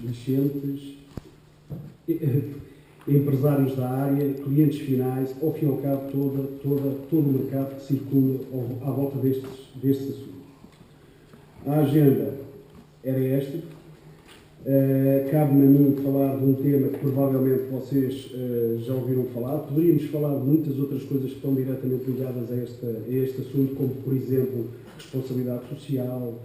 discentes, empresários da área, clientes finais, ao fim e ao cabo, todo o mercado que circula à volta destes assuntos. A agenda era esta. Cabe-me a mim falar de um tema que provavelmente vocês já ouviram falar. Poderíamos falar de muitas outras coisas que estão diretamente ligadas a este assunto, como, por exemplo, responsabilidade social,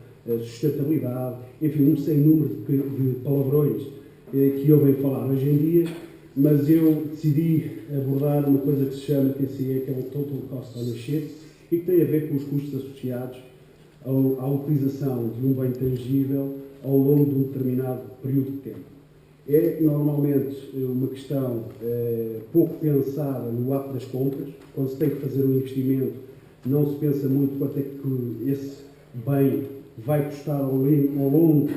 sustentabilidade, enfim, um sem número de palavrões que ouvem falar hoje em dia, mas eu decidi abordar uma coisa que se chama TCE, que é o Total Cost Ownership, e que tem a ver com os custos associados à utilização de um bem tangível ao longo de um determinado período de tempo. É normalmente uma questão pouco pensada no ato das compras. Quando se tem que fazer um investimento, não se pensa muito quanto é que esse bem vai custar ao longo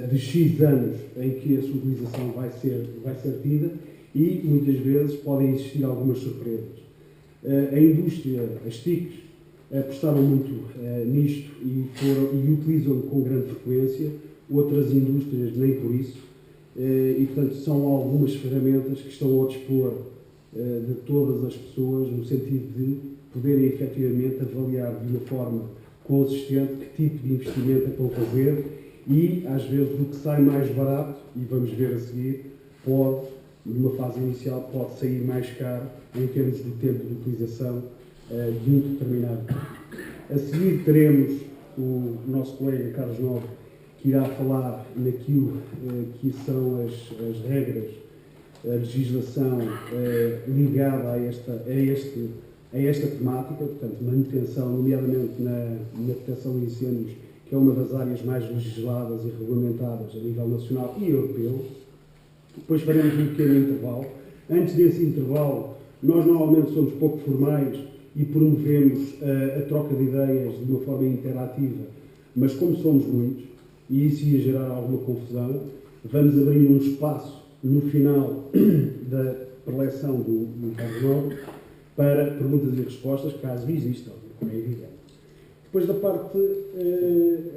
de X anos em que a sua utilização vai ser tida, e muitas vezes podem existir algumas surpresas. A indústria, as TICs, apostaram muito nisto e utilizam com grande frequência. Outras indústrias nem por isso, e portanto são algumas ferramentas que estão ao dispor de todas as pessoas, no sentido de poderem efetivamente avaliar de uma forma consistente que tipo de investimento é que vão fazer, e às vezes o que sai mais barato, e vamos ver a seguir, pode, numa fase inicial, pode sair mais caro em termos de tempo de utilização de um determinado tempo. A seguir teremos o nosso colega Carlos Nobre, que irá falar naquilo que são as regras, a legislação ligada a esta temática, portanto, manutenção, nomeadamente na proteção de incêndios, que é uma das áreas mais legisladas e regulamentadas a nível nacional e europeu. Depois faremos um pequeno intervalo. Antes desse intervalo, nós normalmente somos pouco formais e promovemos a troca de ideias de uma forma interativa, mas como somos muitos, e isso ia gerar alguma confusão, vamos abrir um espaço no final da preleção do Carlos Nobre para perguntas e respostas, caso existam, como é evidente. Depois da parte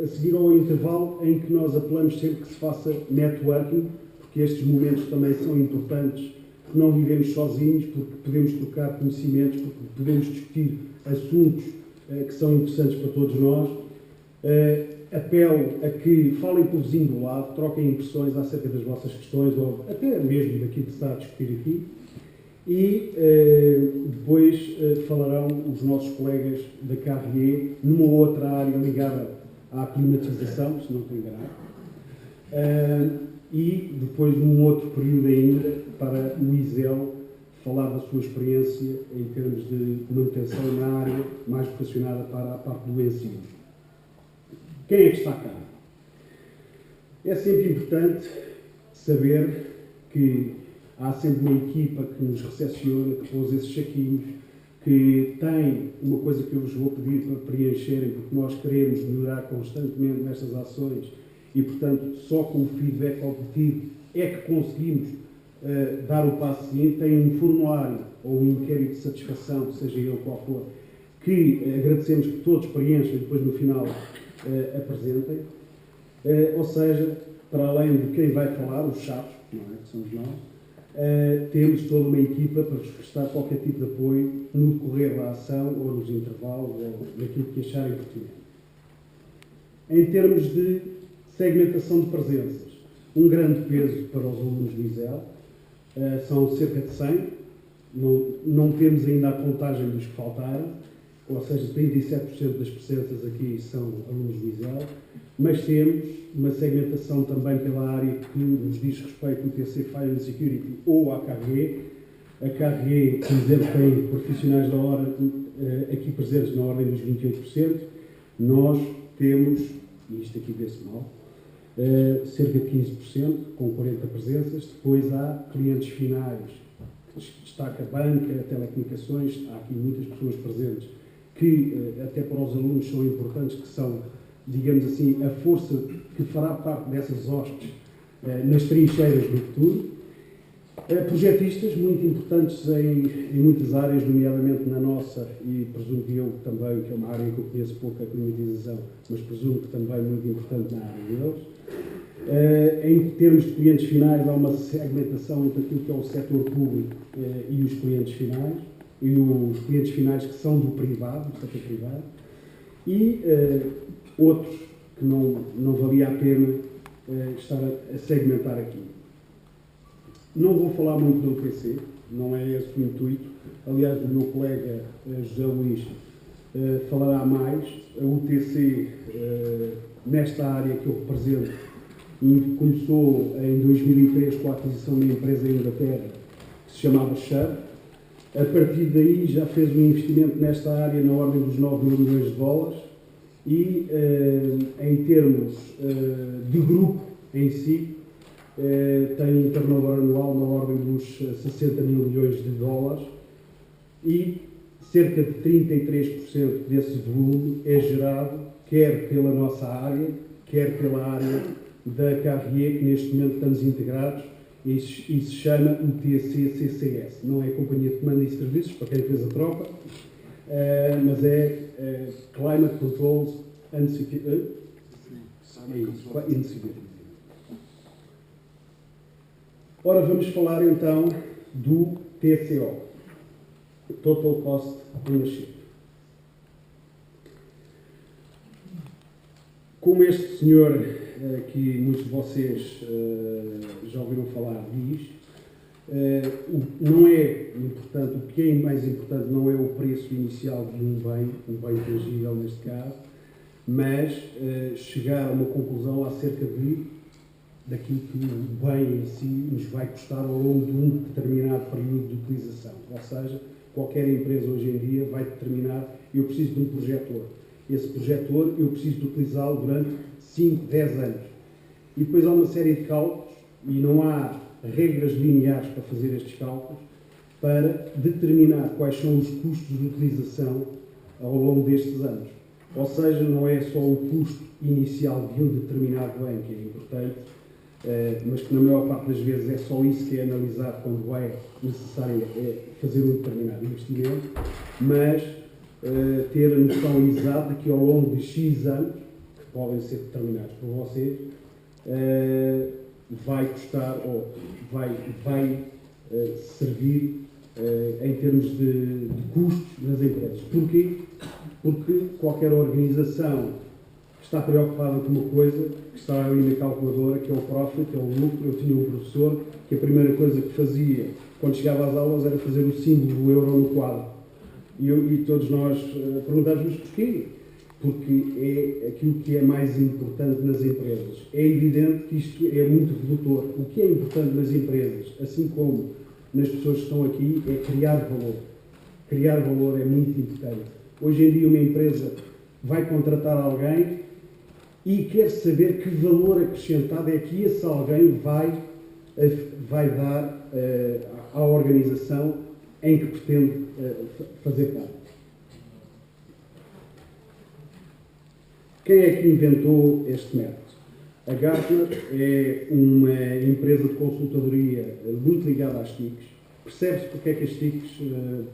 a seguir ao intervalo, em que nós apelamos sempre que se faça networking, porque estes momentos também são importantes, porque não vivemos sozinhos, porque podemos trocar conhecimentos, porque podemos discutir assuntos que são interessantes para todos nós. Apelo a que falem com o vizinho do lado, troquem impressões acerca das vossas questões, ou até mesmo daquilo que se está a discutir aqui, e depois falarão os nossos colegas da Carrier numa outra área ligada à climatização, se não estou enganado, e depois num outro período ainda para o ISEL falar da sua experiência em termos de manutenção na área mais vocacionada para a parte do ensino. Quem é que está cá? É sempre importante saber que há sempre uma equipa que nos recepciona, que pôs esses saquinhos, que tem uma coisa que eu vos vou pedir para preencherem, porque nós queremos melhorar constantemente nestas ações e, portanto, só com o feedback obtido é que conseguimos dar o passo seguinte. Tem um formulário ou um inquérito de satisfação, seja ele qual for, que agradecemos que todos preenchem e depois no final apresentem, ou seja, para além de quem vai falar, os chatos, não é, que somos nós, temos toda uma equipa para vos prestar qualquer tipo de apoio no decorrer da ação, ou nos intervalos, ou naquilo que acharem pertinente. Em termos de segmentação de presenças, um grande peso para os alunos do ISEL, são cerca de 100, não temos ainda a contagem dos que faltaram, ou seja, 37% das presenças aqui são alunos do ISEL, mas temos uma segmentação também pela área que nos diz respeito ao TC Fire and Security ou à Carrier. A Carrier, por exemplo, tem profissionais da ordem aqui presentes na ordem dos 28%. Nós temos, e isto aqui vê-se mal, cerca de 15%, com 40 presenças. Depois há clientes finais, destaca a banca, telecomunicações, há aqui muitas pessoas presentes que até para os alunos são importantes, que são, digamos assim, a força que fará parte dessas hostes nas trincheiras do futuro. Projetistas muito importantes em muitas áreas, nomeadamente na nossa, e presumo que eu também, que é uma área que eu conheço pouco, a climatização, mas presumo que também muito importante na área deles. Em termos de clientes finais, há uma segmentação entre aquilo que é o setor público e os clientes finais, e os clientes finais que são do privado, do setor privado, e outros que não valia a pena estar a segmentar aqui. Não vou falar muito do UTC, não é esse o intuito. Aliás, o meu colega José Luís falará mais. A UTC, nesta área que eu represento, começou em 2003 com a aquisição de uma empresa em Inglaterra que se chamava Chubb. A partir daí já fez um investimento nesta área na ordem dos 9 mil milhões de dólares e, em termos de grupo em si, tem um turnover anual na ordem dos 60 mil milhões de dólares e cerca de 33% desse volume é gerado quer pela nossa área, quer pela área da Carrier, que neste momento estamos integrados e se chama UTC-CCS. Não é Companhia de Comando e Serviços, para quem fez a troca, mas é Climate Controls and Security. Ora, vamos falar então do TCO, Total Cost Ownership. Como este senhor, que muitos de vocês já ouviram falar, diz, não é importante, o que é mais importante não é o preço inicial de um bem tangível neste caso, mas chegar a uma conclusão acerca daquilo que o bem em si nos vai custar ao longo de um determinado período de utilização. Ou seja, qualquer empresa hoje em dia vai determinar, eu preciso de um projetor. Esse projetor eu preciso de utilizá-lo durante 5, 10 anos. E depois há uma série de cálculos, e não há regras lineares para fazer estes cálculos, para determinar quais são os custos de utilização ao longo destes anos. Ou seja, não é só o custo inicial de um determinado bem que é importante, mas que na maior parte das vezes é só isso que é analisado quando é necessário fazer um determinado investimento, mas ter a noção exata que ao longo de X anos, que podem ser determinados por vocês, vai custar ou vai servir em termos de custos nas empresas. Porquê? Porque qualquer organização que está preocupada com uma coisa, que está ali na calculadora, que é o profit, que é o lucro. Eu tinha um professor que a primeira coisa que fazia quando chegava às aulas era fazer o símbolo do euro no quadro. E todos nós perguntávamos porquê? Porque é aquilo que é mais importante nas empresas. É evidente que isto é muito redutor. O que é importante nas empresas, assim como nas pessoas que estão aqui, é criar valor. Criar valor é muito importante. Hoje em dia uma empresa vai contratar alguém e quer saber que valor acrescentado é que esse alguém vai dar à organização em que pretende fazer parte. Quem é que inventou este método? A Gartner é uma empresa de consultadoria muito ligada às TICs. Percebe-se porque é que as TICs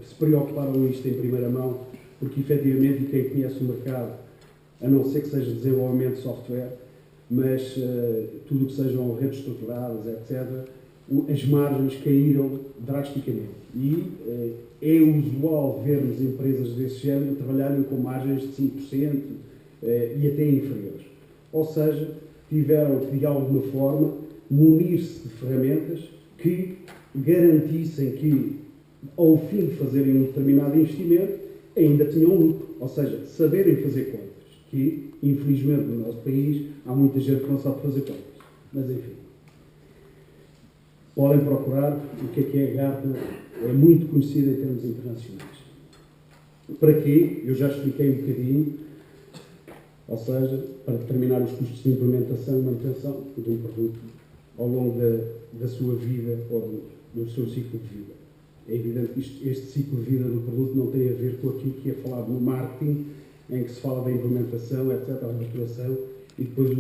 se preocuparam com isto em primeira mão, porque efetivamente quem conhece o mercado, a não ser que seja desenvolvimento de software, mas tudo o que sejam redes estruturadas, etc., as margens caíram drasticamente. E é usual vermos empresas desse género trabalharem com margens de 5% e até inferiores. Ou seja, tiveram que, de alguma forma, munir-se de ferramentas que garantissem que, ao fim de fazerem um determinado investimento, ainda tinham lucro. Ou seja, saberem fazer contas. Que, infelizmente, no nosso país, há muita gente que não sabe fazer contas. Mas, enfim. Podem procurar o que é a Gartner, é muito conhecida em termos internacionais. Para quê? Eu já expliquei um bocadinho, ou seja, para determinar os custos de implementação e manutenção de um produto ao longo da sua vida ou do seu ciclo de vida. É evidente que este ciclo de vida do produto não tem a ver com aquilo que é falado no marketing, em que se fala da implementação, etc., a maturação e depois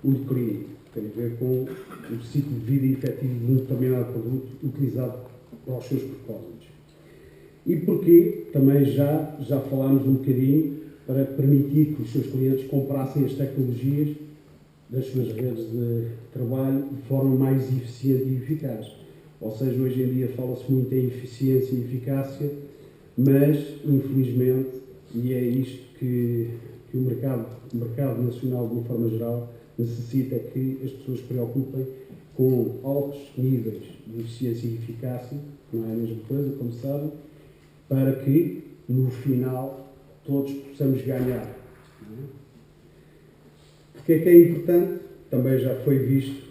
o declínio. Tem a ver com o ciclo de vida efetivo de um determinado produto utilizado para os seus propósitos. E porquê? Também já falámos um bocadinho para permitir que os seus clientes comprassem as tecnologias das suas redes de trabalho de forma mais eficiente e eficaz. Ou seja, hoje em dia fala-se muito em eficiência e eficácia, mas, infelizmente, e é isto que o mercado nacional, de uma forma geral, necessita, que as pessoas se preocupem com altos níveis de eficiência e eficácia, que não é a mesma coisa, como sabem, para que, no final, todos possamos ganhar. Porque é que é importante? Também já foi visto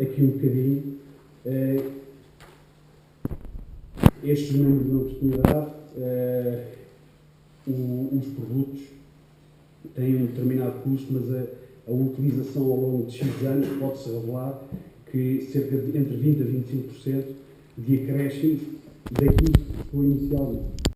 aqui um bocadinho estes números de oportunidade. Os produtos têm um determinado custo, mas a utilização ao longo de X anos pode-se revelar que cerca de entre 20% a 25% de acréscimo daquilo que foi inicialmente.